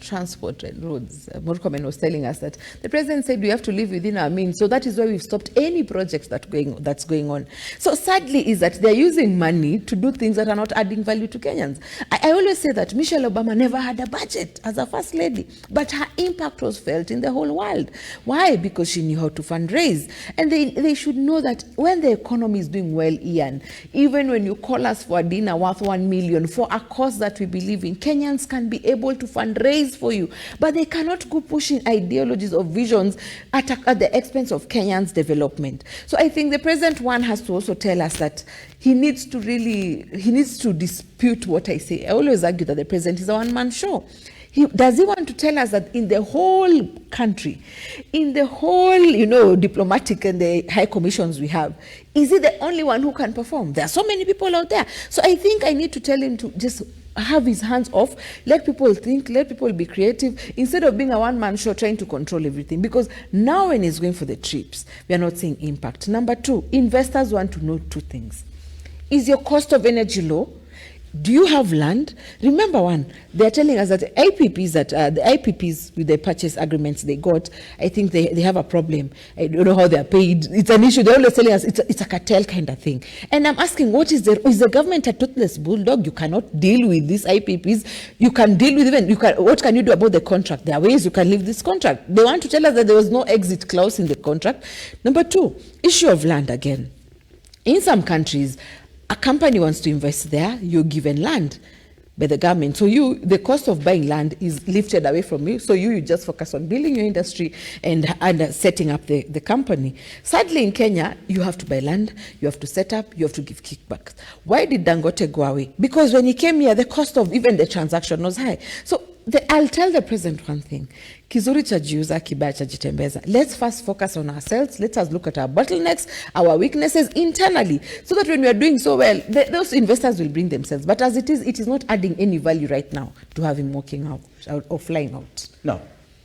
transport and roads, Murkomen was telling us that the president said we have to live within our means. So that is why we've stopped any projects that's going on. So sadly is that they're using money to do things that are not adding value to Kenyans. I always say that Michelle Obama never had a budget as a first lady, but her impact was felt in the whole world. Why? Because she knew how to fundraise. And they should know that when the economy is doing well, Ian, even when you call us for a dinner worth 1 million for a cause that we believe in, Kenyans can be able to fundraise for you, but they cannot go pushing ideologies or visions at the expense of Kenyans' development. So I think the president has to also tell us that he needs to dispute what I say. I always argue that the president is a one-man show. Does he want to tell us that in the whole country, in the whole, diplomatic and the high commissions we have, is he the only one who can perform? There are so many people out there. So I think I need to tell him to just have his hands off, let people think, let people be creative, instead of being a one-man show trying to control everything. Because now when he's going for the trips, we are not seeing impact. Number two, investors want to know two things. Is your cost of energy low? Do you have land? Remember one, they're telling us that the IPPs with the purchase agreements they got, I think they have a problem. I don't know how they're paid. It's an issue. They're always telling us it's a cartel kind of thing. And I'm asking, is the government a toothless bulldog? You cannot deal with these IPPs. You can deal with what can you do about the contract? There are ways you can leave this contract. They want to tell us that there was no exit clause in the contract. Number two, issue of land again. In some countries, a company wants to invest there, you're given land by the government. So the cost of buying land is lifted away from you. So you just focus on building your industry and setting up the company. Sadly, in Kenya, you have to buy land, you have to set up, you have to give kickbacks. Why did Dangote go away? Because when he came here, the cost of even the transaction was high. So I'll tell the president one thing. Kizuri cha jiuza, kibaya cha jitembeza. Let's first focus on ourselves. Let us look at our bottlenecks, our weaknesses internally, so that when we are doing so well, those investors will bring themselves. But as it is not adding any value right now to have him walking out or flying out. No.